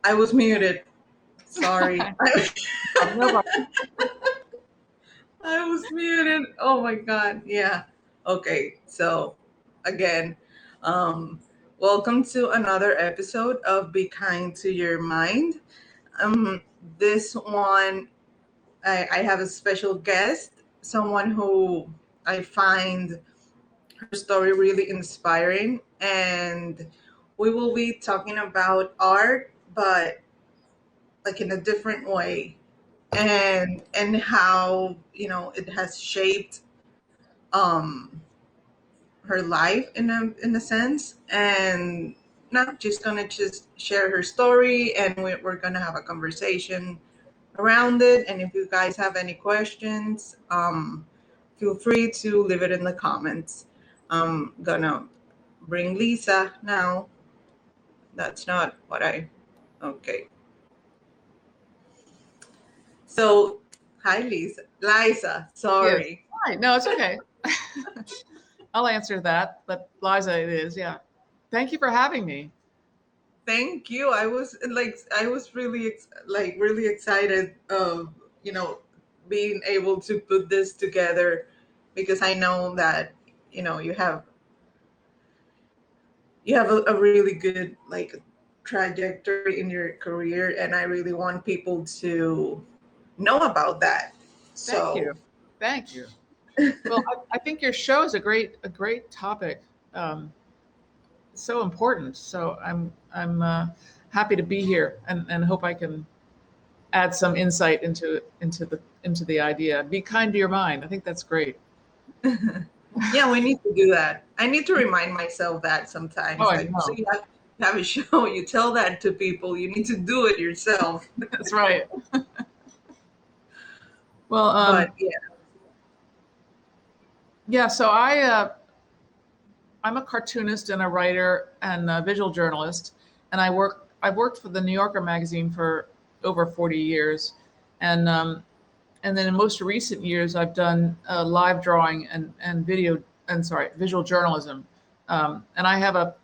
I was muted. Sorry. No, I was muted. Oh my God. Yeah. Okay. So, again, um, welcome to another episode of Be Kind to Your Mind. Um, this one, I have a special guest, someone who I find her story really inspiring, and we will be talking about art, but like in a different way, and how it has shaped um her life in a sense, and not just gonna just share her story, and we're gonna have a conversation around it. And if you guys have any questions, feel free to leave it in the comments. I'm gonna bring Lisa now. That's not what I okay. So hi Lisa. Liza, yes. sorry. Hi. No, it's okay. I'll answer that, but Liza, it is. Yeah. Thank you for having me. Thank you. I was really excited of being able to put this together, because I know that you have a really good trajectory in your career, and I really want people to know about that. Thank So you. Thank you. Well, I think your show is a great topic. Um, so important. So I'm happy to be here and hope I can add some insight into the idea. Be kind to your mind. I think that's great. yeah, we need to do that. I need to remind myself that sometimes. Oh, I Like, so know. you have a show, you tell that to people. You need to do it yourself. That's right. Well, But yeah, yeah. So I'm a cartoonist and a writer and a visual journalist, and I've worked for the New Yorker magazine for over 40 years, and then in most recent years I've done live drawing and video and sorry visual journalism, and I have a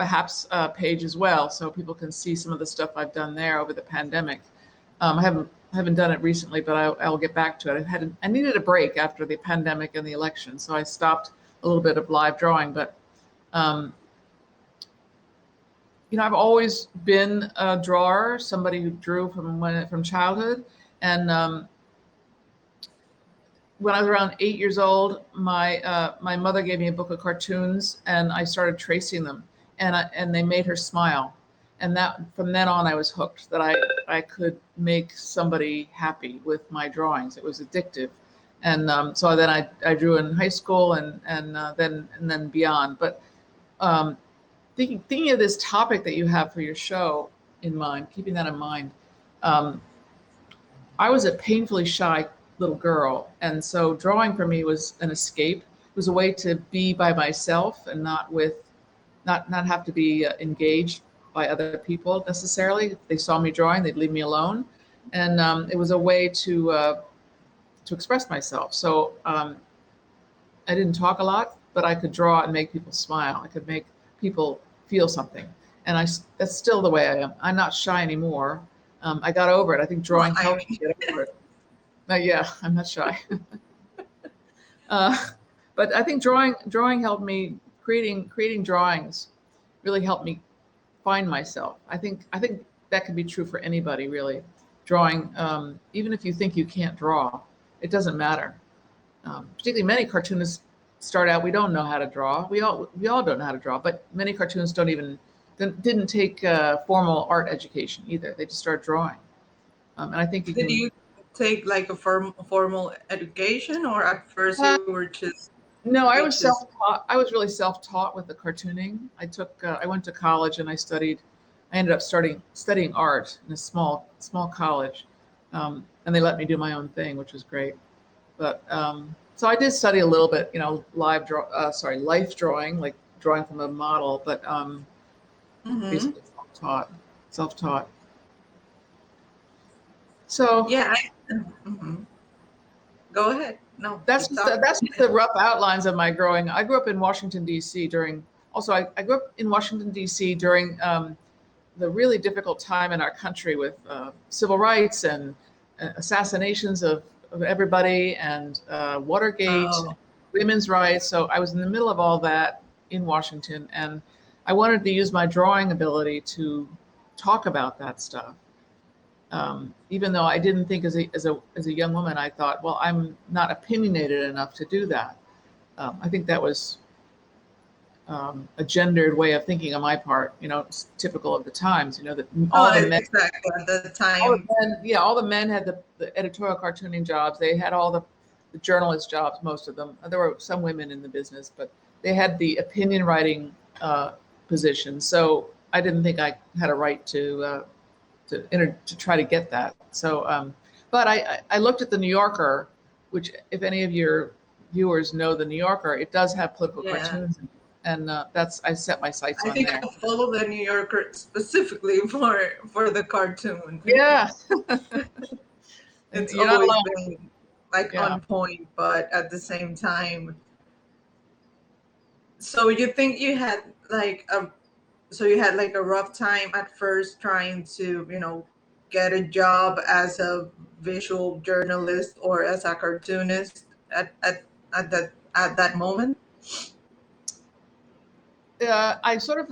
HAPS page as well, so people can see some of the stuff I've done there over the pandemic. I haven't done it recently, but I'll get back to it. I needed a break after the pandemic and the election, so I stopped a little bit of live drawing. But um, I've always been a drawer, somebody who drew from childhood, and when I was around 8 years old, my mother gave me a book of cartoons, and I started tracing them, and they made her smile, and that from then on I was hooked. That I could make somebody happy with my drawings. It was addictive, and so then I drew in high school and then beyond. But um, thinking of this topic that you have for your show in mind, keeping that in mind. Um, I was a painfully shy little girl, and so drawing for me was an escape. It was a way to be by myself and not have to be engaged by other people necessarily. If they saw me drawing, they'd leave me alone, and it was a way to express myself. So I didn't talk a lot, but I could draw and make people smile. I could make people feel something, and that's still the way I am. I'm not shy anymore. I got over it. I think well, drawing I helped me get over it. Yeah, I'm not shy. uh, but I think drawing helped me creating drawings really helped me find myself. I think that can be true for anybody really. Drawing, even if you think you can't draw, it doesn't matter. Particularly many cartoonists start out, we don't know how to draw. We all don't know how to draw, but many cartoonists didn't take formal art education either. They just start drawing, and I think you did can. you take like a formal education, or at first Uh, you were just no, I you was just self-taught. I was really self-taught with the cartooning. I went to college and I ended up studying art in a small college, and they let me do my own thing, which was great. But so I did study a little bit, life drawing, like drawing from a model, but hmm basically self-taught. So yeah. Mhm. Go ahead. No, that's keep talking. that's just the rough outlines of my growing. I grew up in Washington D.C. during. Also, I grew up in Washington D.C. during the really difficult time in our country with civil rights and assassinations of everybody, and Watergate, Oh, women's rights. So I was in the middle of all that in Washington, and I wanted to use my drawing ability to talk about that stuff. Even though I didn't think as a young woman, I thought, well, I'm not opinionated enough to do that. I think that was a gendered way of thinking on my part. It's typical of the times. That oh, all the men, exactly. At the time, yeah, all the men had the editorial cartooning jobs. They had all the journalist jobs. Most of them. There were some women in the business, but they had the opinion writing position. So I didn't think I had a right to try to get that. So, but I looked at the New Yorker, which, if any of your viewers know the New Yorker, it does have political yeah. cartoons, and I set my sights I on think there. I follow the New Yorker specifically for the cartoon. Yeah, and It's you're not always alone. been like Yeah. on point, but at the same time. So you think you had like a so you had like a rough time at first trying to, get a job as a visual journalist or as a cartoonist at that moment? I sort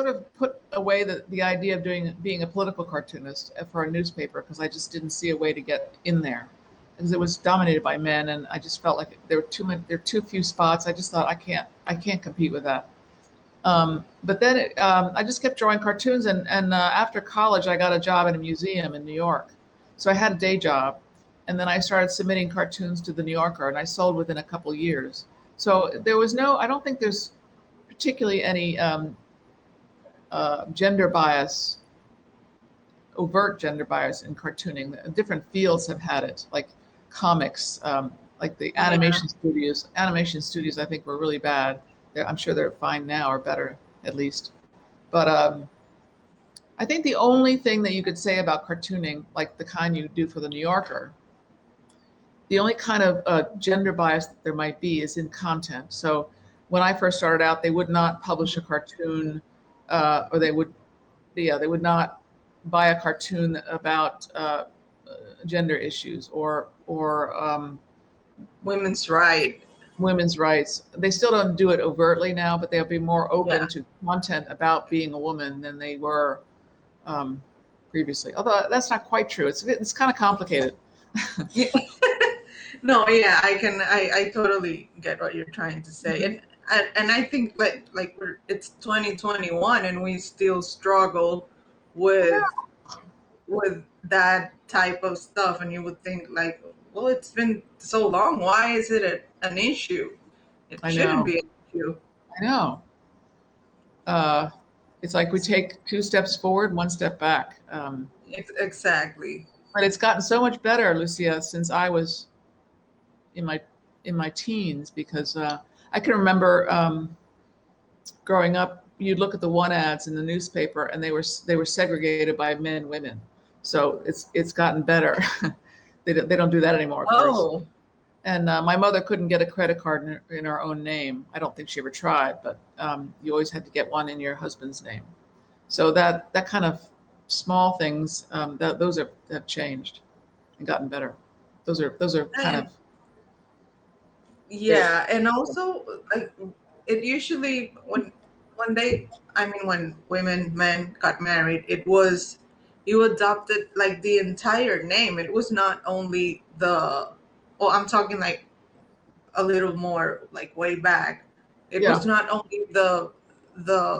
of put away the idea of being a political cartoonist for a newspaper, because I just didn't see a way to get in there, because it was dominated by men, and I just felt like there were too few spots. I just thought I can't compete with that. But then I just kept drawing cartoons, and after college, I got a job at a museum in New York. So I had a day job, and then I started submitting cartoons to the New Yorker, and I sold within a couple years. So there was I don't think there's particularly any gender bias, overt gender bias in cartooning. Different fields have had it, like comics, like the Yeah. animation studios. Animation studios, I think, were really bad. I'm sure they're fine now, or better at least. But I think the only thing that you could say about cartooning, like the kind you do for the New Yorker, the only kind of gender bias that there might be is in content. So when I first started out, they would not publish a cartoon, or they would not buy a cartoon about gender issues or Women's right. women's rights. They still don't do it overtly now, but they'll be more Yeah. open to content about being a woman than they were um, previously. Although that's not quite true. It's kind of complicated. Yeah. No, yeah, I totally get what you're trying to say. Mhm. And I think like it's 2021 and we still struggle with that type of stuff, and you would think like, well, it's been so long, why is it an issue? It I shouldn't know. be an issue. I know. Uh, it's like we take two steps forward, one step back. Exactly. But it's gotten so much better, Lucia, since I was in my teens, because I can remember growing up. You'd look at the one ads in the newspaper, and they were segregated by men and women. So it's gotten better. They don't do that anymore, of course. Oh, And my mother couldn't get a credit card in her own name. I don't think she ever tried, but you always had to get one in your husband's name. So that kind of small things, those have changed and gotten better. Those are kind and of big. yeah, and also like it usually when they I mean when women men got married, it was you adopted like the entire name. It was not only the oh, I'm talking like a little more like way back. It was Yeah. not only the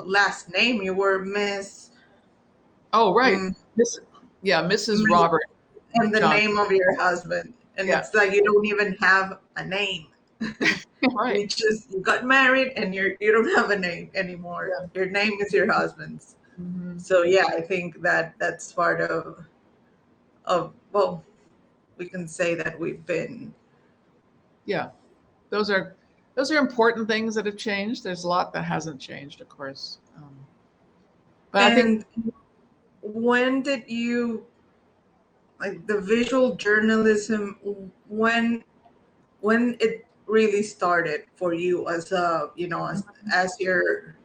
last name. You were Miss, Oh, right. mm, Miss, yeah, Mrs. Miss Robert and the Johnson. name of your husband, and Yeah. it's like you don't even have a name. Right. You got married and you don't have a name anymore. Yeah. Your name is your husband's. Hmm. So yeah, I think that that's part of well, we can say that we've been. Yeah. Those are important things that have changed. There's a lot that hasn't changed, of course. But I think And when did you like the visual journalism, when when it really started for you as a, as your,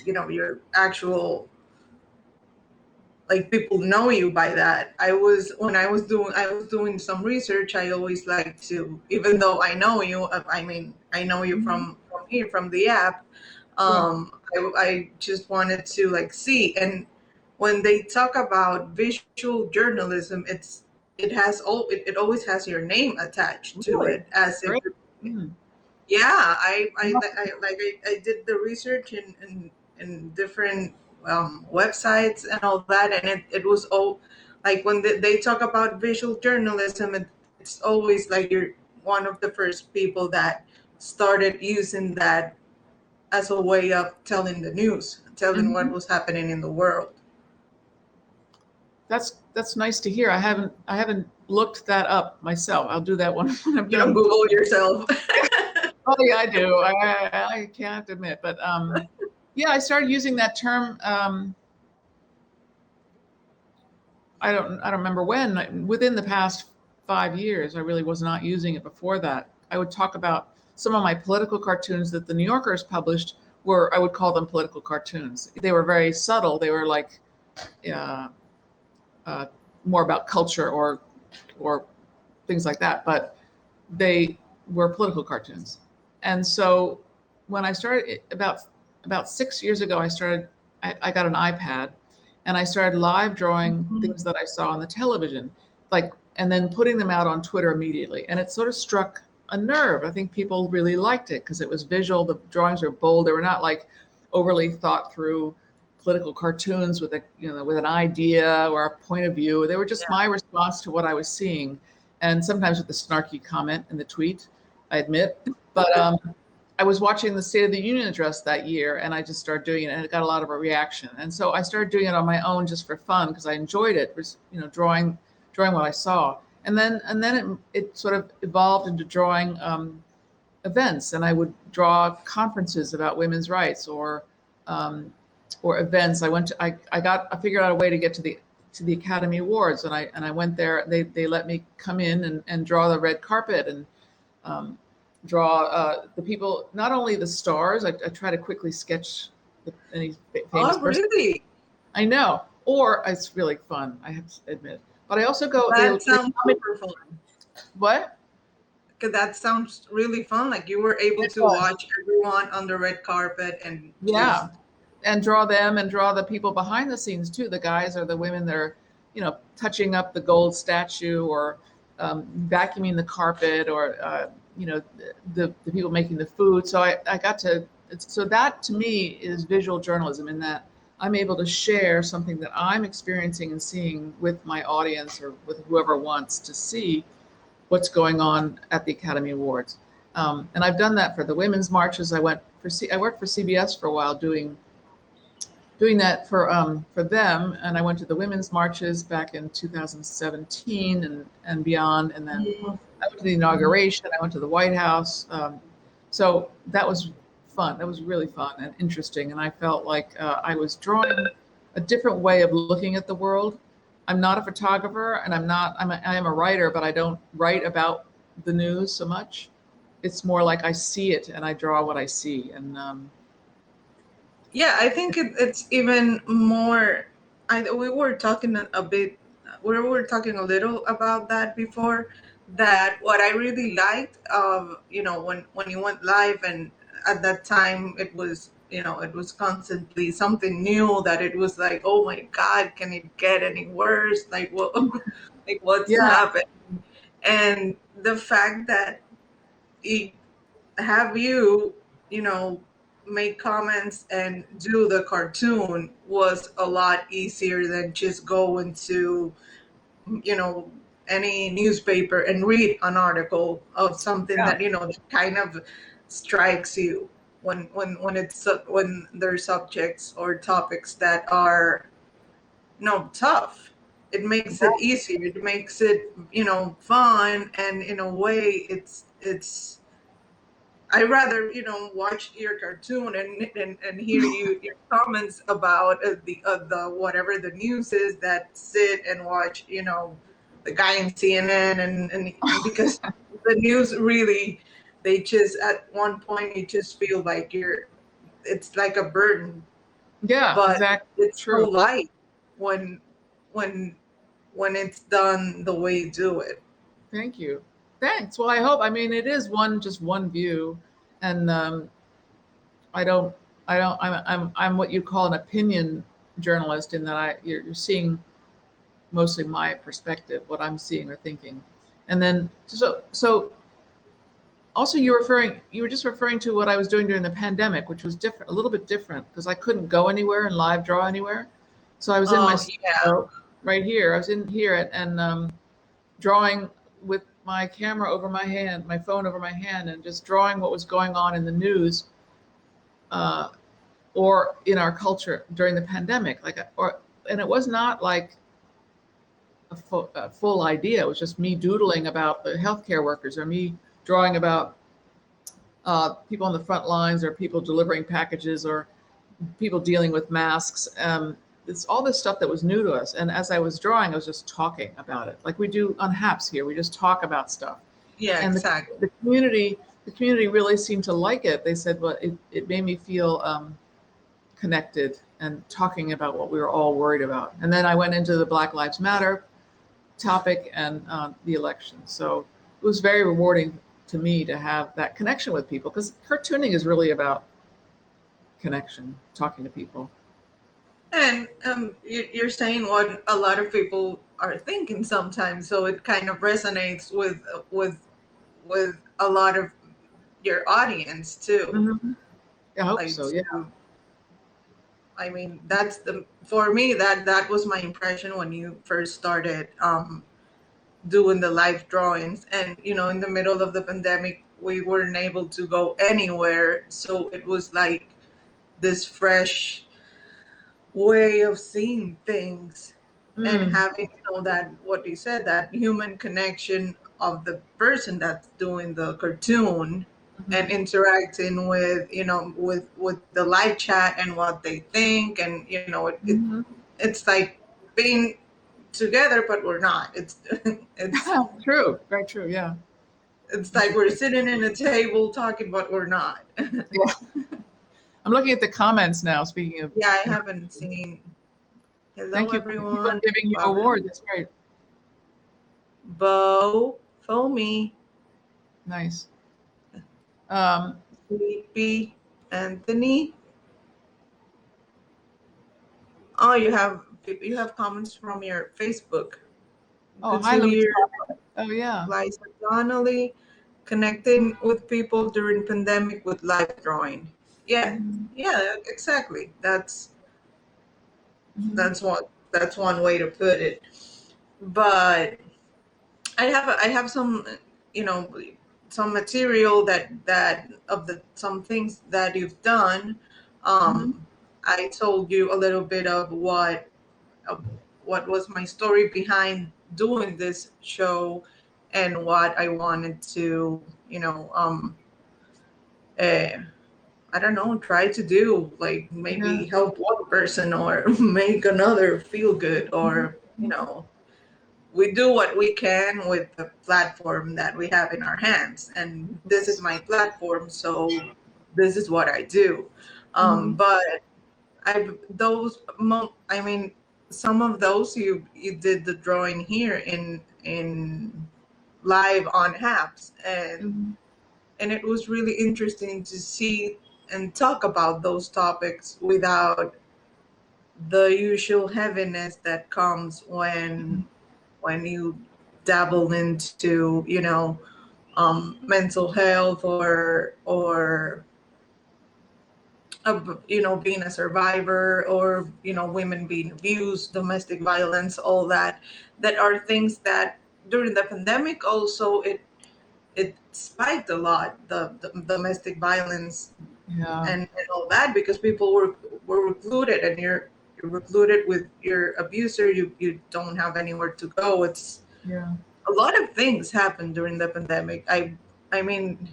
your actual, like people know you by that. When I was doing some research, I always like to, even though I know you, I mean, I know you Mhm. from here, from the app. Yeah. I just wanted to like see. And when they talk about visual journalism, it always has your name attached to Really? it, as if, Great. Mm. yeah, I did the research in different websites and all that, and it was all like when they talk about visual journalism, it's always like you're one of the first people that started using that as a way of telling the news, telling what Mhm. was happening in the world. That's nice to hear. I haven't looked that up myself. I'll do that one when I'm You know, done. Google yourself. Oh yeah, I do. I can't admit, but yeah, I started using that term. I don't remember when. Within the past 5 years, I really was not using it. Before that, I would talk about some of my political cartoons that the New Yorkers published. Were I would call them political cartoons. They were very subtle. They were like uh, uh, more about culture or things like that. But they were political cartoons. And so when I started about 6 years ago, I got an iPad and I started live drawing things that I saw on the television, like, and then putting them out on Twitter immediately. And it sort of struck a nerve. I think people really liked it because it was visual. The drawings were bold. They were not like overly thought through political cartoons with with an idea or a point of view. They were just my response to what I was seeing, and sometimes with a snarky comment in the tweet, I admit. But I was watching the State of the Union address that year, and I just started doing it, and it got a lot of a reaction. And so I started doing it on my own just for fun because I enjoyed it, was drawing what I saw. And then it sort of evolved into drawing events, and I would draw conferences about women's rights um, or events. I figured out a way to get to the Academy Awards, and I went there. They let me come in and draw the red carpet and um, draw the people, not only the stars. I try to quickly sketch any famous Oh, person. really? I know, or it's really fun. I have to admit, but I also go. That They sounds tell me super fun. what. Because that sounds really fun. Like you were able It to was. watch everyone on the red carpet and Yeah, just, and draw them and draw the people behind the scenes too, the guys or the women that are touching up the gold statue or vacuuming the carpet or the people making the food. So I got to so that to me is visual journalism, in that I'm able to share something that I'm experiencing and seeing with my audience or with whoever wants to see what's going on at the Academy Awards. And I've done that for the women's marches. I worked for CBS for a while doing that for them, and I went to the women's marches back in 2017 and beyond, and then I went to the inauguration. I went to the White House. So that was fun. That was really fun and interesting, and I felt like I was drawing a different way of looking at the world. I'm not a photographer, and I am a writer, but I don't write about the news so much. It's more like I see it and I draw what I see, and yeah, I think it's even more. We were talking a bit, we were talking a little about that before. That what I really liked of, when you went live, and at that time it was, it was constantly something new, that it was like, oh my God, can it get any worse? Like what, like what's yeah, happened? And the fact that it have you, you know, make comments and do the cartoon was a lot easier than just going to, you know, any newspaper and read an article of something yeah, that, that kind of strikes you when there's subjects or topics that are, no, tough. It makes it easier. It makes it, fun, and in a way, it's. I rather, watch your cartoon and hear your comments about the whatever the news is, that sit and watch, the guy in CNN, and because the news really, they just, at one point, you just feel like it's like a burden, yeah, but exactly it's so true. light when when it's done the way you do it. Thank you. Thanks. Well, I hope. I mean, it is just one view, and I don't. I'm what you call an opinion journalist in that you're seeing mostly my perspective, what I'm seeing or thinking, and then so also you were just referring to what I was doing during the pandemic, which was different, a little bit different because I couldn't go anywhere and live draw anywhere. So I was in my Oh yeah, studio right here. I was in here and drawing with my camera over my hand, my phone over my hand, and just drawing what was going on in the news uh, or in our culture during the pandemic. And it was not like a full idea. It was just me doodling about the healthcare workers or me drawing about people on the front lines or people delivering packages or people dealing with masks. It's all this stuff that was new to us. And as I was drawing, I was just talking about it, like we do on HAPS here. We just talk about stuff. yeah, And exactly. the community really seemed to like it. They said, well, it made me feel connected and talking about what we were all worried about. And then I went into the Black Lives Matter topic and the election. So it was very rewarding to me to have that connection with people because cartooning is really about connection, talking to people. And you're saying what a lot of people are thinking sometimes, so it kind of resonates with a lot of your audience too. Mm-hmm. I hope Like, so. Yeah. I mean, that's the for me that was my impression when you first started doing the live drawings, and in the middle of the pandemic, we weren't able to go anywhere, so it was like this fresh way of seeing things and Mm. having that what you said, that human connection of the person that's doing the cartoon and Mm-hmm. interacting with with the live chat and what they think, and Mm-hmm. it's like being together but we're not. It's True. Very true. Yeah. it's like we're Interesting. sitting in a table talking but we're not. Yeah. I'm looking at the comments now. Speaking of, Yeah, I haven't seen. Hello thank you. People are everyone. giving you awards. That's great. Bo, Foamy, Nice. Um, Sleepy, Anthony. Oh, you have comments from your Facebook. oh, Good hi, to Louise. hear. Oh, yeah. Liza Donnelly, connecting with people during pandemic with live drawing. Yeah, Mhm. yeah, exactly. That's Mhm. that's what that's one way to put it. But I have some you know some material that of the some things that you've done. Mhm. I told you a little bit of what was my story behind doing this show and what I wanted to uh, I don't know, try to do, like Yeah. maybe help one person or make another feel good, Mhm. or we do what we can with the platform that we have in our hands, and this is Yes. my platform, so this is what I do. Mhm. But I mean, some of those you did the drawing here in live on Haps, Mhm. and it was really interesting to see and talk about those topics without the usual heaviness that comes when you dabble into mental health, or of being a survivor, or women being abused, domestic violence, all that are things that during the pandemic also it spiked a lot, the domestic violence Yeah. and all that, because people were recluded, and you're recluded with your abuser. You don't have anywhere to go. It's Yeah. a lot of things happened during the pandemic. I mean,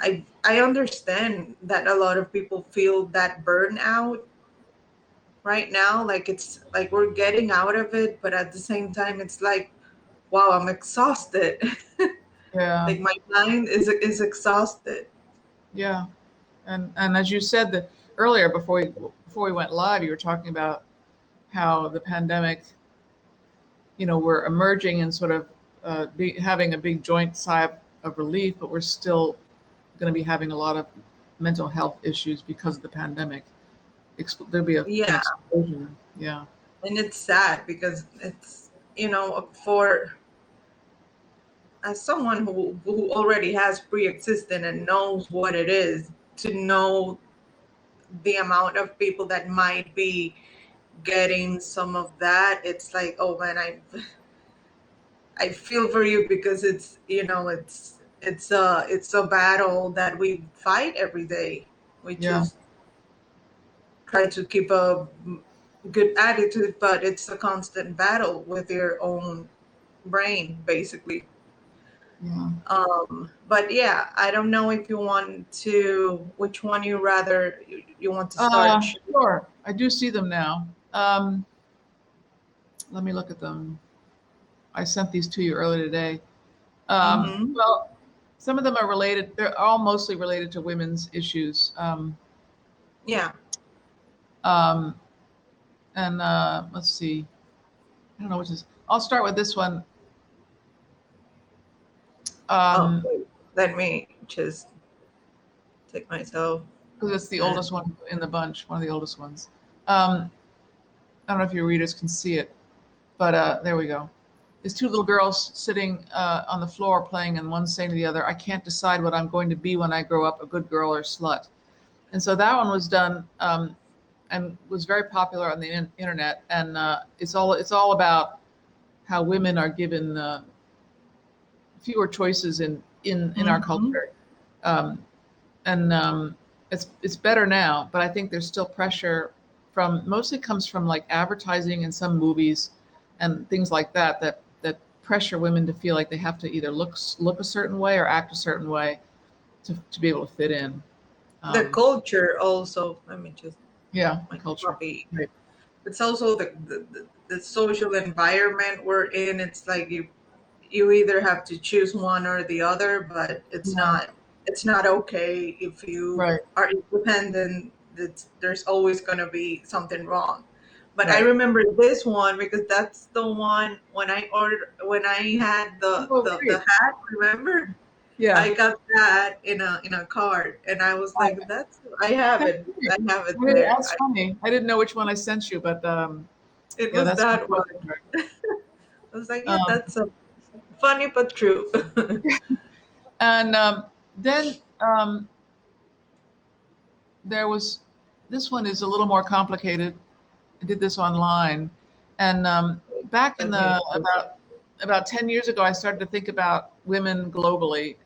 I understand that a lot of people feel that burnout right now, like it's like we're getting out of it, but at the same time it's like, wow, I'm exhausted. Yeah. Like my mind is exhausted. Yeah. And as you said that earlier before we went live, you were talking about how the pandemic, we're emerging and sort of having a big joint sigh of relief, but we're still going to be having a lot of mental health issues because of the pandemic. There'll be an Yeah, explosion. Yeah. and it's sad because it's, for as someone who already has pre-existing and knows what it is, to know the amount of people that might be getting some of that, it's like, oh man, I feel for you, because it's, it's a battle that we fight every day. We Yeah. just try to keep a good attitude, but it's a constant battle with your own brain, basically. Yeah. But yeah, I don't know if you want to, which one you want to start. Sure. I do see them now. Let me look at them. I sent these to you earlier today. Mm-hmm. Well, some of them are related. They're all mostly related to women's issues. Yeah. Um, and let's see. I don't know which is. I'll start with this one. Oh, Um, wait. Let me just take myself. because it's the And oldest one in the bunch, one of the oldest ones. Um, I don't know if your readers can see it, but there we go. There's two little girls sitting on the floor playing, and one saying to the other, "I can't decide what I'm going to be when I grow up, a good girl or slut." And so that one was done and was very popular on the internet. And it's all about how women are given fewer choices in our mhm. culture. Um, and it's better now, but I think there's still pressure from mostly comes from like advertising and some movies and things like that pressure women to feel like they have to either look a certain way or act a certain way to be able to fit in. The Um, culture also. Let me just yeah, the my culture. copy. Right. It's also the social environment we're in. It's like you either have to choose one or the other, but Yeah, it's not okay if you right, are independent. There's always going to be something wrong. But I right. remember this one because that's the one when I had Oh, the great. hat. Remember, Yeah. I got that in a card, and I was Oh, like, I have that's it. great. I have it Really, there. that's funny. I didn't know which one I sent you, but It yeah, was that's that one. fantastic. I was like, yeah, Um, that's funny but true. and then there was this one is a little more complicated. I did this online, and back in Let me the about 10 years ago, I started to think about women globally,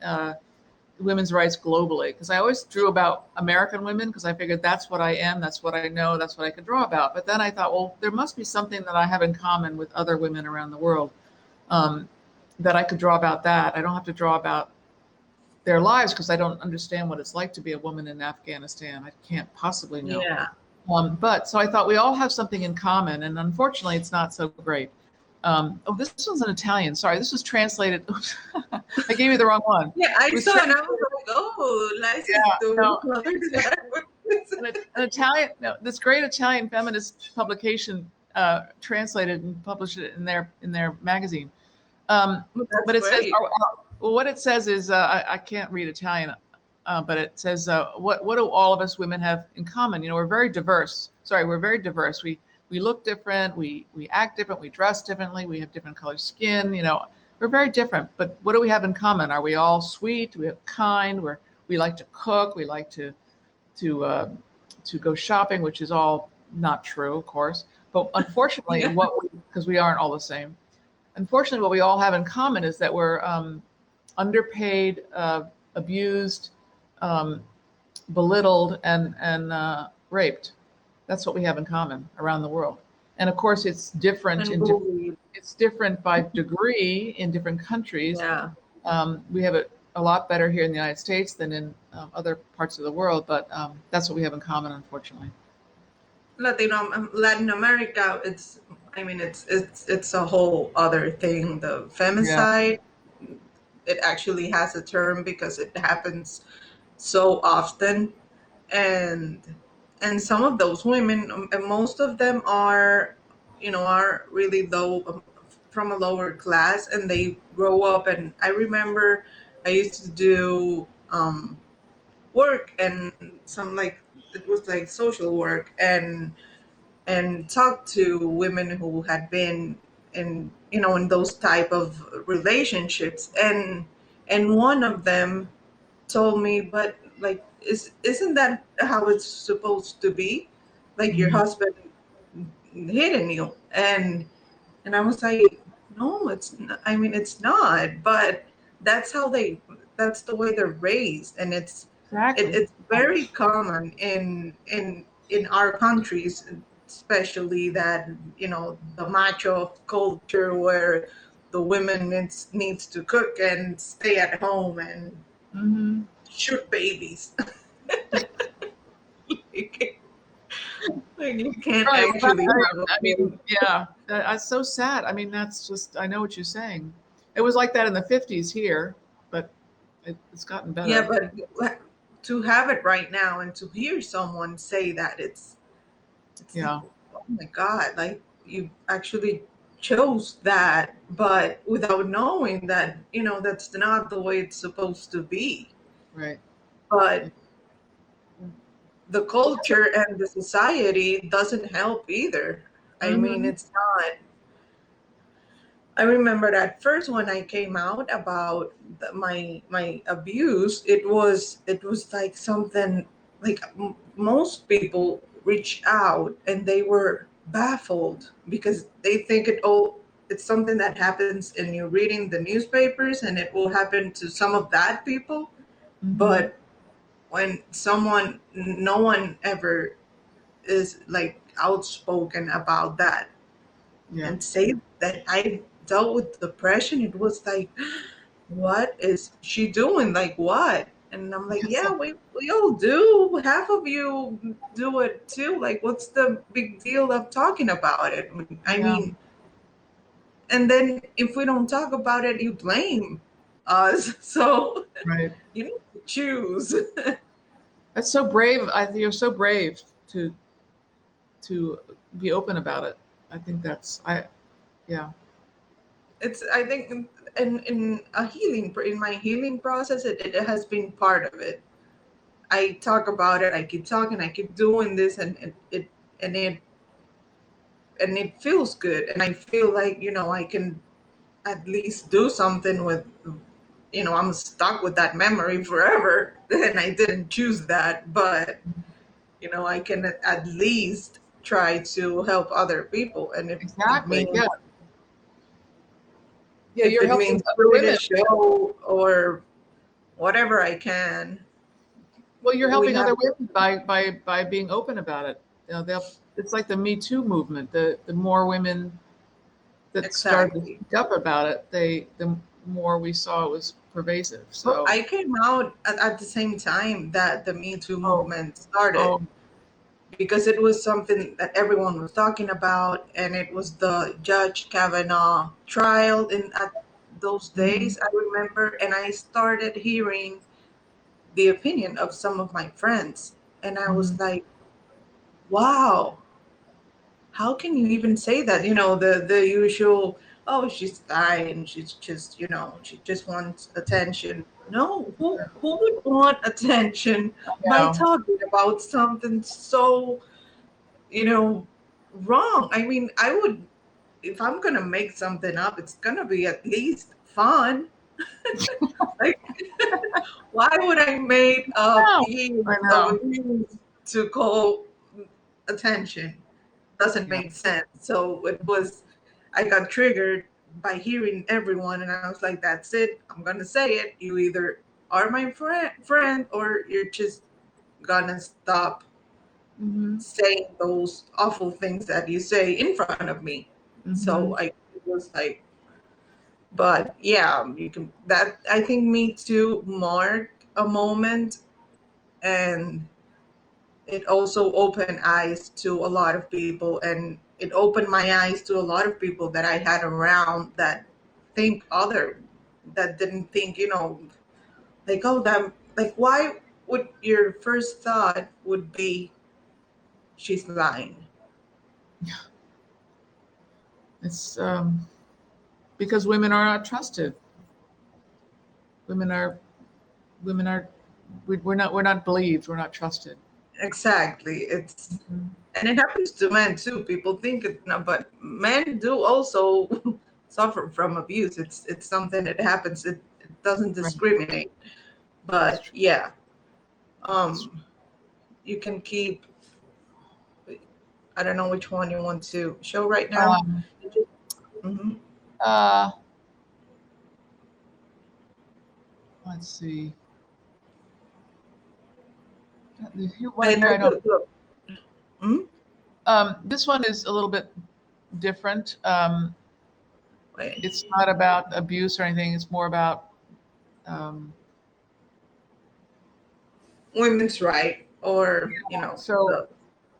women's rights globally, because I always drew about American women because I figured that's what I am, that's what I know, that's what I could draw about. But then I thought, well, there must be something that I have in common with other women around the world, um, that I could draw about that. I don't have to draw about their lives because I don't understand what it's like to be a woman in Afghanistan. I can't possibly know. Yeah. But so I thought we all have something in common, and unfortunately, it's not so great. Oh, this one's in Italian. Sorry, this was translated. I gave you the wrong one. Yeah, It I was saw and I was translated. like, oh, Lizas Yeah, doing no, other languages. an Italian. No, this great Italian feminist publication translated and published it in their magazine. That's But it says, great. well, what it says is, I can't read Italian, but it says, what do all of us women have in common? We're very diverse. Sorry, we're very diverse. We look different. We act different. We dress differently. We have different colored skin. We're very different. But what do we have in common? Are we all sweet? We have kind. We like to cook. We like to uh, to go shopping, which is all not true, of course. But unfortunately, Yeah. because we aren't all the same. Unfortunately, what we all have in common is that we're underpaid, abused, um, belittled, and raped. That's what we have in common around the world. And of course, it's different And in different. bullied. It's different by degree in different countries. Yeah. We have it a lot better here in the United States than in other parts of the world, but that's what we have in common, unfortunately. Latin America, I mean, it's a whole other thing. The Yeah, femicide, it actually has a term because it happens so often. And some of those women, and most of them are are really low, from a lower class, and they grow up. And I remember I used to do work, and some, like, it was like social work, and talk to women who had been in, in those type of relationships, and one of them told me, but, like, isn't that how it's supposed to be? Like, your Mhm. husband hitting you, and I was like, no, it's not. I mean, it's not, but that's how that's the way they're raised. And Exactly. it's very common in our countries, especially, that, the macho culture, where the women needs to cook and stay at home and Hmm. shoot babies. like, you can't Right. Well, actually have a I full. mean, yeah, that's so sad. I mean, that's just, I know what you're saying. It was like that in the 50s here, but it's gotten Yeah, better. but to have it right now and to hear someone say that, it's like, Yeah. oh my God, like, you actually chose that, but without knowing that, that's not the way it's supposed to be. Right. But the culture and the society doesn't help either. I mean, Hmm. it's not. I remember that first, when I came out about my abuse, it was like something, like, most people reach out and they were baffled, because they think it's something that happens and you're reading the newspapers, and it will happen to some of that people. Hmm. But when no one ever is, like, outspoken about that, Yeah. and say that I dealt with depression, it was like, what is she doing? Like, what? And I'm like, Yes. yeah, we all do. Half of you do it too. Like, what's the big deal of talking about it? I Yeah. mean, and then if we don't talk about it, you blame us. So Right. you need to choose. That's so brave. I think you're so brave to be open about it. I think that's yeah. It's, I think, in my healing process, it has been part of it. I talk about it. I keep talking. I keep doing this, and it and it feels good. And I feel like, I can at least do something with. I'm stuck with that memory forever, and I didn't choose that. But, I can at least try to help other people. And Exactly. Yeah. Yeah, if you're it helping means other putting a women. show or whatever I can, Well, you're we helping have other women by being open about it. You know, they'll it's like the Me Too movement. The more women that started to exactly. speak up about it, the more we saw it was pervasive. Well, So, I came out at the same time that the Me Too oh, movement started, oh, because it was something that everyone was talking about, and it was the Judge Kavanaugh trial in at those mhm, days, I remember, and I started hearing the opinion of some of my friends, and I was mhm, like, wow, how can you even say that? The usual, oh, she's dying, she's just, she just wants attention. No, who would want attention by yeah, talking about something so, you know wrong? I mean, I would, if I'm gonna make something up, it's gonna be at least fun. Like, why would I make up no, years I of know, abuse to call attention? Doesn't yeah, make sense. So I got triggered by hearing everyone, and I was like, that's it. I'm gonna say it. You either are my friend, or you're just gonna stop hmm, saying those awful things that you say in front of me. hmm, So it was like, but yeah, you can, that, I think Me Too marked a moment, and it also opened eyes to a lot of people, and it opened my eyes to a lot of people that I had around that think other that didn't think, like, oh, that, like, why would your first thought would be she's lying? It's because women are not trusted. Women are women are we're not believed. We're not trusted. Exactly. It's Mhm. and it happens to men too. People think it, no, but men do also suffer from abuse. It's something that happens. It doesn't Right. discriminate. That's But true. yeah, That's true. you can keep. I don't know which one you want to show right now. Um, Hmm. uh, let's see. One And here I don't. mhm. This one is a little bit different. Wait, It's not about abuse or anything. It's more about um, women's right, or so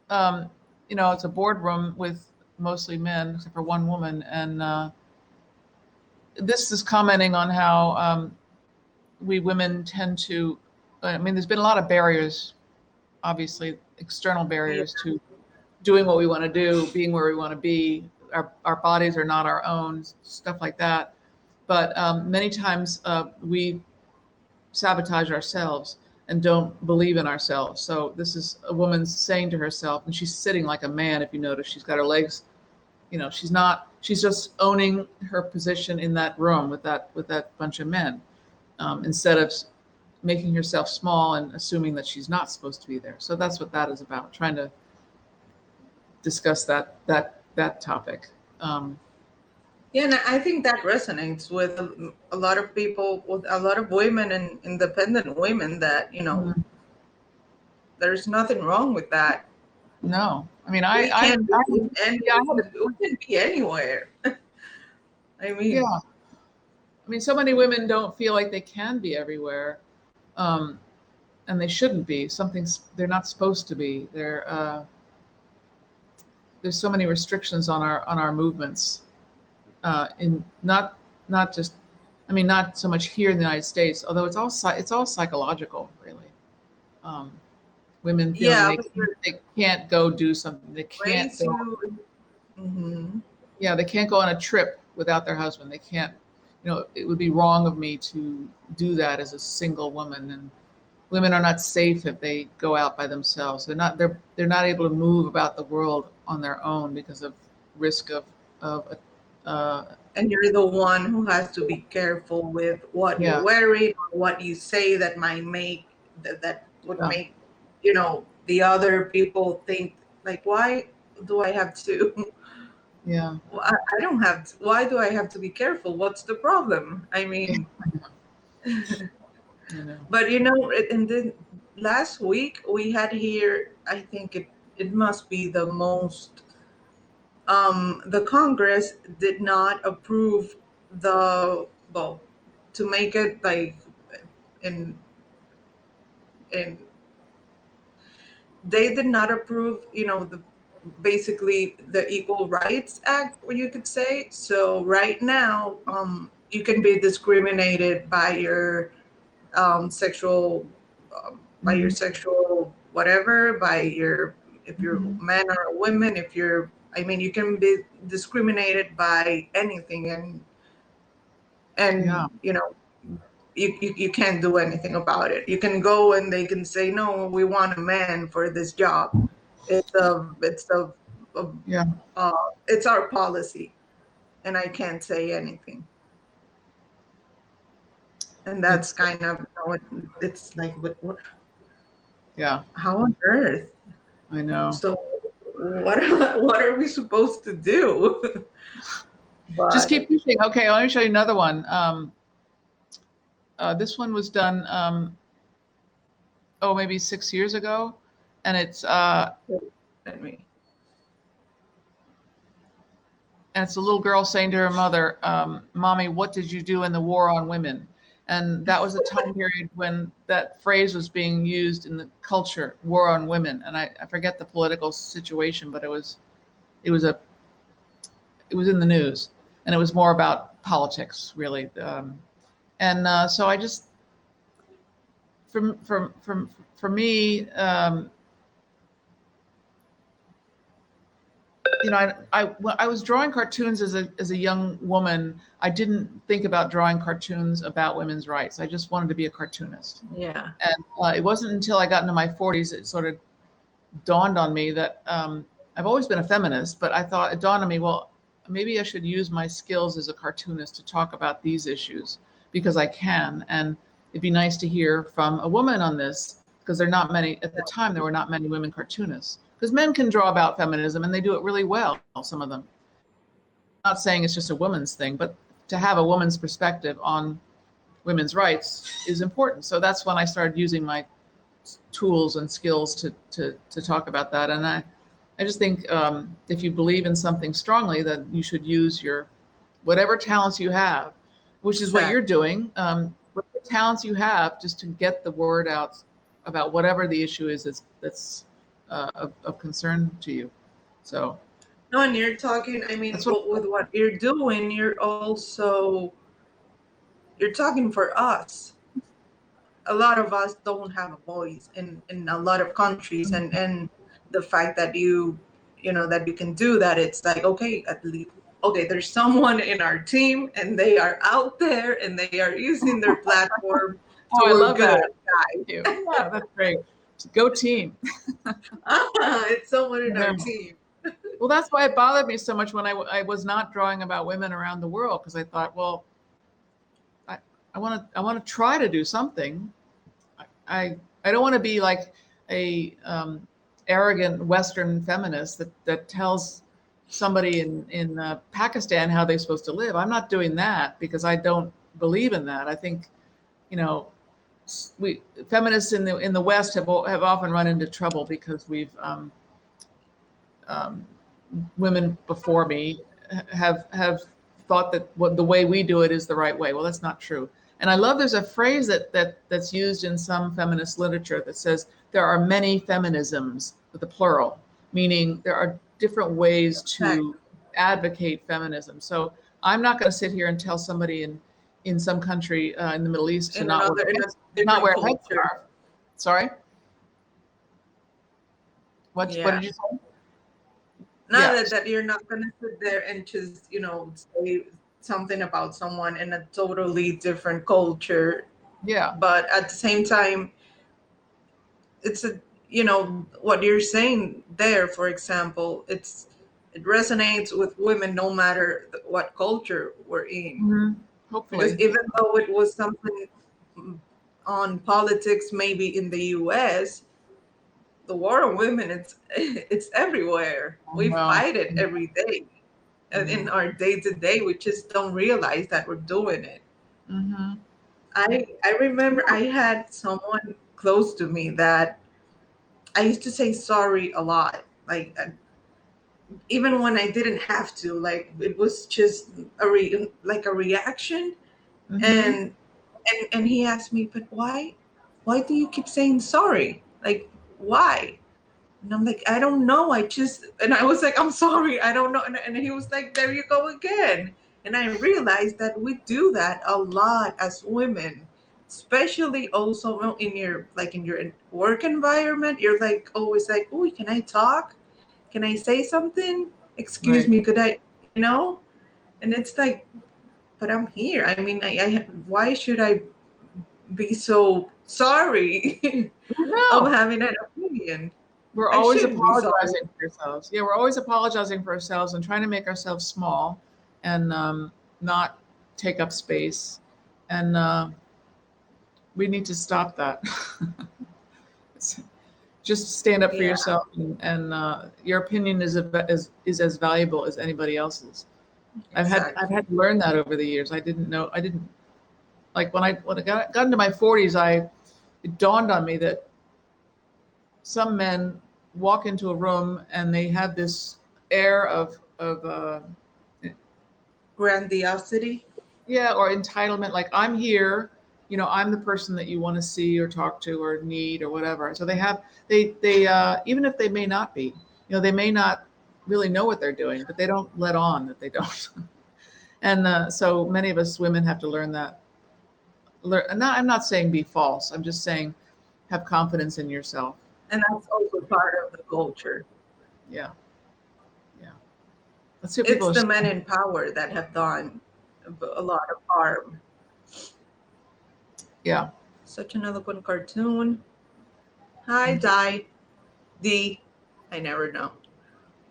the um, it's a boardroom with mostly men except for one woman, and this is commenting on how we women tend to. I mean, there's been a lot of barriers, obviously external yeah, barriers to doing what we want to do, being where we want to be. Our bodies are not our own, stuff like that. But many times we sabotage ourselves and don't believe in ourselves. So this is a woman saying to herself, and she's sitting like a man. If you notice, she's got her legs. She's not. She's just owning her position in that room with that bunch of men, instead of making herself small and assuming that she's not supposed to be there. So that's what that is about. Trying to discuss that topic. Um, yeah, and I think that resonates with a lot of people, with a lot of women and independent women. That there's nothing wrong with that. no, I mean, We can be any, yeah, we can be anywhere. I yeah. mean, I mean, so many women don't feel like they can be everywhere, um, and they shouldn't be. They're not supposed to be. There's so many restrictions on our movements. In not just, I mean, not so much here in the United States, although it's all psychological, really. Um, Women feeling yeah, but you're they can't go do something. They can't raised go. to. Hmm. Yeah, they can't go on a trip without their husband. They can't. It would be wrong of me to do that as a single woman. And women are not safe if they go out by themselves. They're not able to move about the world on their own because of risk of uh, And you're the one who has to be careful with what you're yeah, wearing, or what you say that might make that would yeah, make the other people think like, why do I have to? yeah, I don't have to, why do I have to be careful? What's the problem? I yeah. mean, I know. but in the last week we had here, I think it must be the most. The Congress did not approve the well to make it like in in they did not approve the basically the Equal Rights Act, what you could say. So right now, you can be discriminated sexual by your Hmm. sexual whatever, by your if you're Hmm. a man or a woman, if you're I mean you can be discriminated by anything, and Yeah, you can't do anything about it. You can go and they can say, no, we want a man for this job. A, yeah. uh, it's our policy, and I can't say anything. And that's It's kind of it's like, yeah. how on earth? I know. So what are we supposed to do? Just But keep pushing. Okay, let me show you another one. This one was done, maybe 6 years ago, and let me. it's a little girl saying to her mother, "Mommy, what did you do in the war on women?" And that was a time period when that phrase was being used in the culture, "war on women." And I forget the political situation, but it was a it was in the news, and it was more about politics, really. And so I just for me, when I was drawing cartoons as a young woman, I didn't think about drawing cartoons about women's rights. I just wanted to be a cartoonist. Yeah. And it wasn't until I got into my 40s it sort of dawned on me that I've always been a feminist, but I thought it dawned on me, well, maybe I should use my skills as a cartoonist to talk about these issues because I can. And it'd be nice to hear from a woman on this because at the time, there were not many women cartoonists. Because men can draw about feminism and they do it really well, some of them. I'm not saying it's just a woman's thing, but to have a woman's perspective on women's rights is important. So that's when I started using my tools and skills to talk about that. And I just think if you believe in something strongly, that you should use your whatever talents you have, which is what you're doing, whatever talents you have, just to get the word out about whatever the issue is that's of concern to you. So. No, and you're talking, I mean, with what you're doing, you're talking for us. A lot of us don't have a voice in a lot of countries, and the fact that that you can do that, it's like, okay, at least, okay, there's someone in our team and they are out there and they are using their platform. Oh, I love good, that. Thank you. Yeah, that's great. Go team. It's someone in our team. Well, that's why it bothered me so much when I was not drawing about women around the world, because I thought, well, I want to try to do something. I don't want to be like a arrogant Western feminist that tells somebody in Pakistan how they're supposed to live. I'm not doing that because I don't believe in that. I think, we feminists in the West have often run into trouble because we've women before me have thought that the way we do it is the right way. Well, that's not true. And I love there's a phrase that's used in some feminist literature that says there are many feminisms, with the plural, meaning there are different ways to advocate feminism. So I'm not going to sit here and tell somebody in some country in the Middle East to not wear a headscarf. Sorry? What did you say? That you're not going to sit there and just, say something about someone in a totally different culture. Yeah. But at the same time, it's what you're saying there, for example, it resonates with women no matter what culture we're in. Mm-hmm. Hopefully. Because even though it was something on politics, maybe in the US, the war on women, it's everywhere. We fight it every day. And in our day-to-day, we just don't realize that we're doing it. Mm-hmm. I remember I had someone close to me that I used to say sorry a lot. Like, even when I didn't have to, like, it was just a reaction. Mm-hmm. And he asked me, but why do you keep saying sorry? Like, why? And I'm like, I don't know. And I was like, I'm sorry, I don't know. And he was like, there you go again. And I realized that we do that a lot as women, especially also in your work environment. You're like always like, oh, can I talk? Can I say something? Excuse me, could I, And it's like, but I'm here. I mean, why should I be so sorry of having an opinion? We're always apologizing for ourselves. Yeah, we're always apologizing for ourselves and trying to make ourselves small and not take up space. And we need to stop that. Just stand up for yourself, and your opinion is as valuable as anybody else's. Exactly. I've had to learn that over the years. I didn't like when I got into my 40s. It dawned on me that some men walk into a room and they have this air of grandiosity, or entitlement. Like, I'm here, I'm the person that you want to see or talk to or need or whatever. So they even if they may not be, they may not really know what they're doing, but they don't let on that they don't. And so many of us women have to learn that. I'm not saying be false. I'm just saying have confidence in yourself. And that's also part of the culture. Yeah. Yeah. Let's see what people It's are the men saying. in power that have done a lot of harm. Yeah. Such an eloquent cartoon. Hi, D. I never know.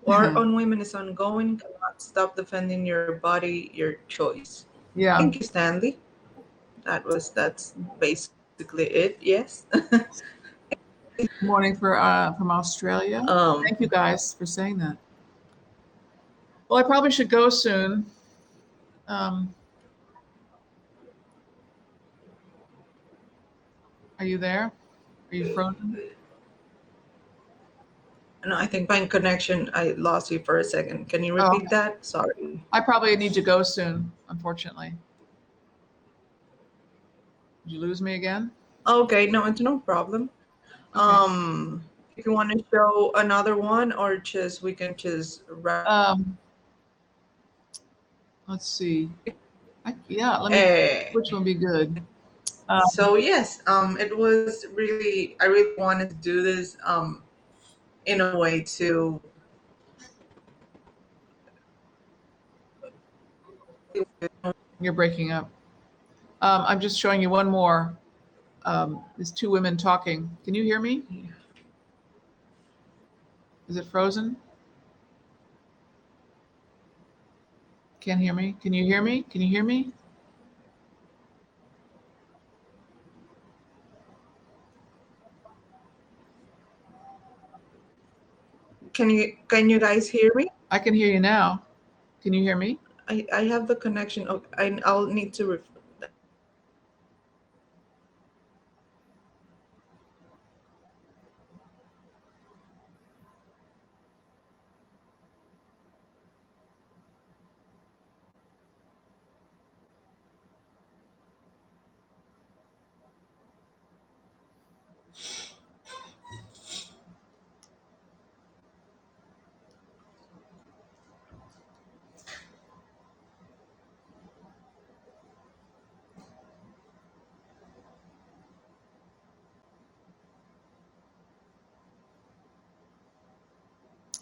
War on women is ongoing. Cannot stop defending your body, your choice. Yeah. Thank you, Stanley. That's basically it. Yes. Morning from Australia. um. Thank you guys for saying that. Well, I probably should go soon. Um, are you there? Are you frozen? No, I think my connection. I lost you for a second. Can you Oh, repeat okay. that? Sorry. I probably need to go soon, unfortunately. Did you lose me again? Okay. No, it's no problem. Okay. If you want to show another one, or just we can just wrap. Um, let's see. Yeah, let me. Eh, Which one be good? so yes, it was really. I really wanted to do this. In a way to. You're breaking up. I'm just showing you one more. There's two women talking. Can you hear me? Is it frozen? Can't hear me. Can you hear me? Can you hear me? Can you guys hear me? I can hear you now. Can you hear me? I have the connection. I'll need to.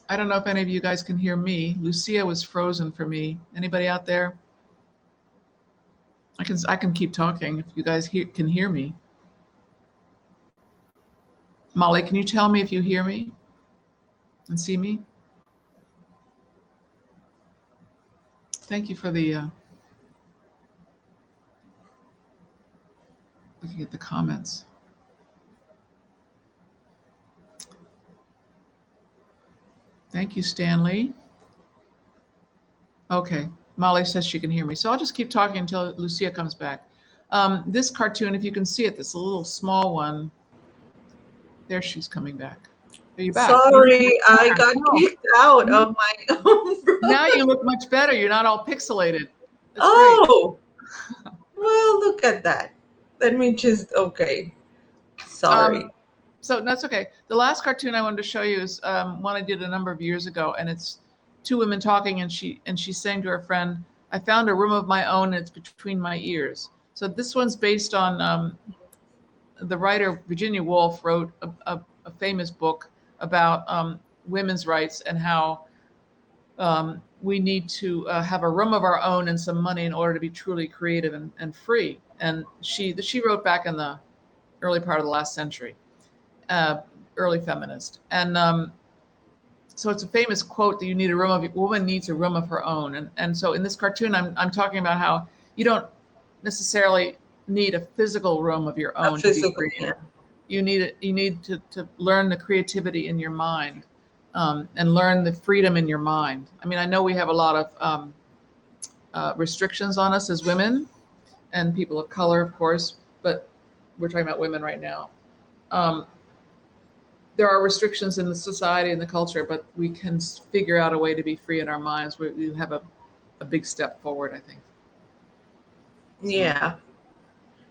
I don't know if any of you guys can hear me. Lucia was frozen for me. Anybody out there? I can keep talking if you guys can hear me. Molly, can you tell me if you hear me and see me? Thank you for the looking at the comments. Thank you, Stanley. Okay, Molly says she can hear me, so I'll just keep talking until Lucia comes back. This cartoon, if you can see it, this little small one. There, she's coming back. Are you back? Sorry, I got No. kicked out of my own. Now you look much better. You're not all pixelated. That's great. Oh, well, look at that. Let me just. Okay. Sorry. So that's okay. The last cartoon I wanted to show you is one I did a number of years ago, and it's two women talking, and she's saying to her friend, "I found a room of my own, and it's between my ears." So this one's based on the writer Virginia Woolf wrote a famous book about women's rights and how we need to have a room of our own and some money in order to be truly creative and free. And she wrote back in the early part of the last century, early feminist. And so it's a famous quote that you need a room of woman needs a room of her own. And so in this cartoon, I'm talking about how you don't necessarily need a physical room of your A own to be physical. creative. Yeah. You need to learn the creativity in your mind, and learn the freedom in your mind. I mean, I know we have a lot of restrictions on us as women and people of color, of course, but we're talking about women right now. Um, there are restrictions in the society and the culture, but we can figure out a way to be free in our minds. We have a big step forward, I think. Yeah.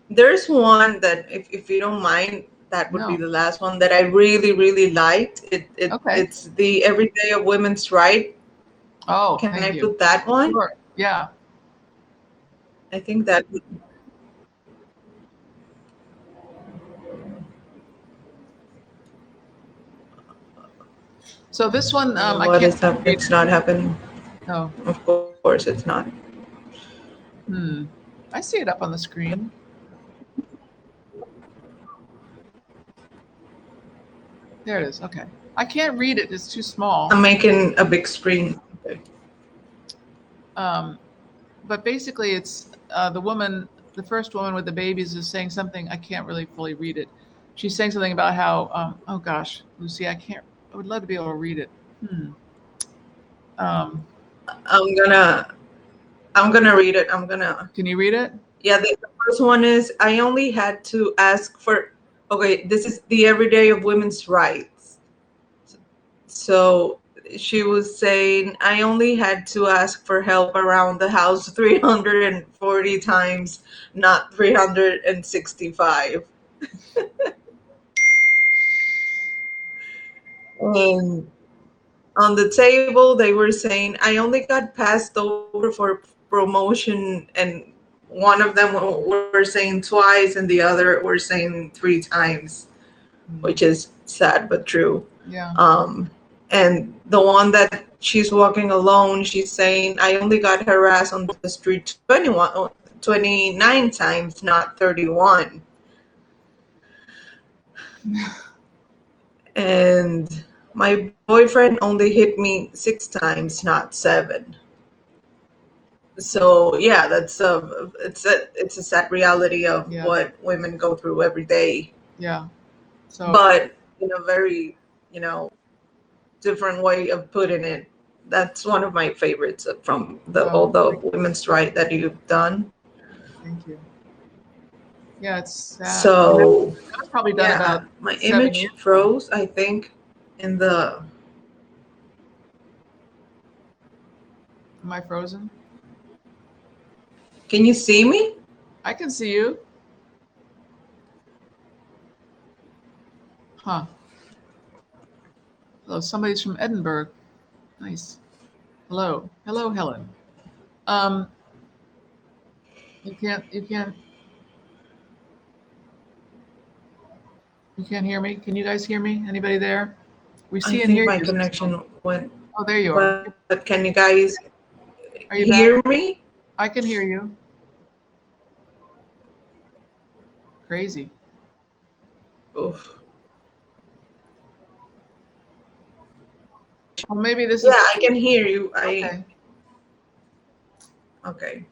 There's one that, if you don't mind, that would be No. the last one that I really, really liked. Okay. It's the Everyday of Women's Right. Oh, Can I thank you. put that one? Sure. Yeah. I think that. So this one, I What can't is up? read. It's not happening. Oh, Of course, it's not. I see it up on the screen. There it is. Okay. I can't read it. It's too small. I'm making a big screen. Okay. But basically, it's the woman, the first woman with the babies, is saying something. I can't really fully read it. She's saying something about how, oh gosh, Lucy, I can't. I would love to be able to read it. Um, I'm gonna I'm gonna read it. can you read it? Yeah, the first one is I only had to ask for. Okay, this is the everyday of women's rights. So she was saying I only had to ask for help around the house 340 times, not 365. And on the table, they were saying I only got passed over for promotion, and one of them were saying twice, and the other were saying 3 times, which is sad but true. Yeah. And the one that she's walking alone, she's saying I only got harassed on the street 29 times, not 31. And my boyfriend only hit me 6 times, not 7. So yeah, it's a sad reality of what women go through every day. Yeah. So, but in a very, different way of putting it. That's one of my favorites from all the women's right that you've done. Thank you. Yeah, it's sad. So that was probably done about my image froze, I think, in the. Am I frozen? Can you see me? I can see you. Huh. Hello, somebody's from Edinburgh. Nice. Hello. Hello, Helen. You can't hear me? Can you guys hear me? Anybody there? We see and hear you. I think my connection went. Oh, there you are. But can you guys are you hear back? me? I can hear you. Crazy. Oof. Well, maybe this is. Yeah, I can hear you. Okay.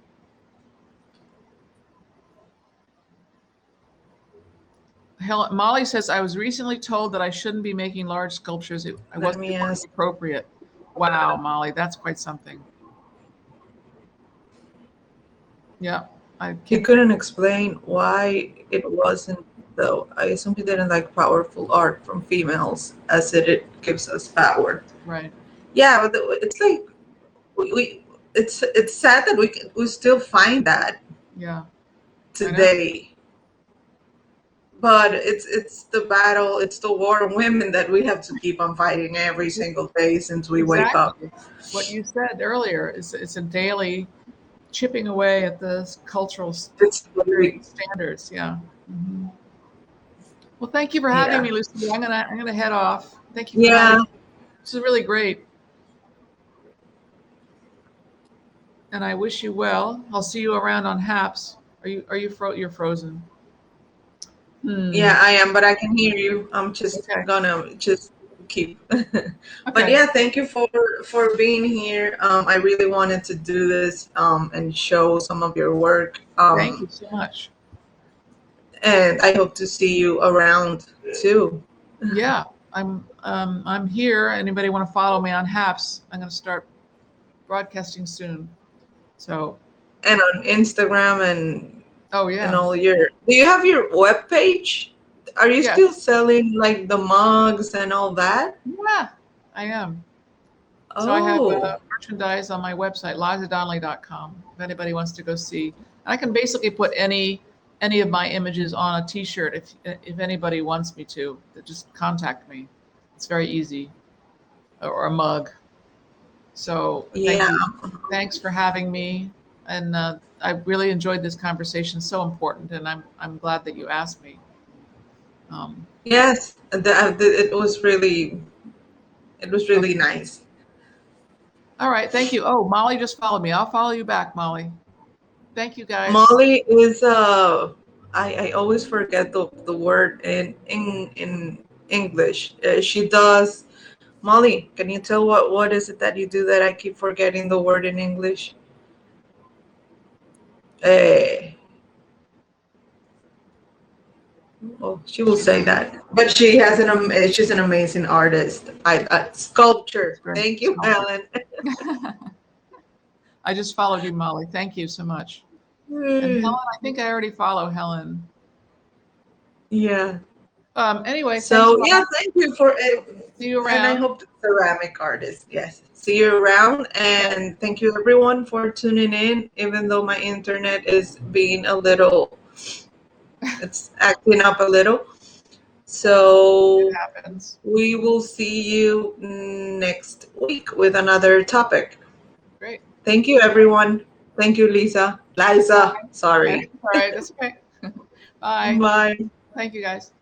Molly says, I was recently told that I shouldn't be making large sculptures. It wasn't appropriate. Wow, Molly, that's quite something. Yeah. He couldn't explain why it wasn't, though. I assume he didn't like powerful art from females, as it gives us power. Right. Yeah, but it's like it's sad that we still find that. Yeah. Today. But it's the battle, it's the war of women that we have to keep on fighting every single day since we wake up. What you said earlier is it's a daily chipping away at the cultural standards. Yeah. Mm-hmm. Well, thank you for having me, Lucy. I'm gonna head off. Thank you. For having me. This is really great. And I wish you well. I'll see you around on HAPS. You're frozen? Yeah, I am, but I can hear you. I'm just gonna keep. But yeah, thank you for being here. I really wanted to do this and show some of your work. Thank you so much. And I hope to see you around too. Yeah, I'm here. Anybody want to follow me on HAPS? I'm going to start broadcasting soon. So. And on Instagram and. Oh yeah. And all your. Do you have your webpage? Are you still selling like the mugs and all that? Yeah, I am. So I have merchandise on my website, LizasDonnelly.com. If anybody wants to go see, I can basically put any of my images on a T-shirt if anybody wants me to. Just contact me. It's very easy. Or a mug. So thank you. Thanks for having me, and I really enjoyed this conversation. So important, and I'm glad that you asked me. Yes, it was really nice. All right. Thank you. Oh, Molly just followed me. I'll follow you back, Molly. Thank you, guys. Molly is I always forget the word in English. She does. Molly, can you tell what is it that you do that I keep forgetting the word in English? Uh, oh, she will say that. But she has she's an amazing artist. That's Sculpture. great. Thank you, Sculptor. Helen. I just followed you, Molly. Thank you so much. And Helen, I think I already follow Helen. Yeah. Anyway, thanks, So Molly. yeah, thank you for See you and I around. hope the ceramic artist. Yes. See you around, and thank you everyone for tuning in. Even though my internet is being a little, it's acting up a little. It So happens. we will see you next week with another topic. Great. Thank you, everyone. Thank you, Lisa. Liza. All Sorry. right. That's okay. Bye. Bye. Thank you, guys.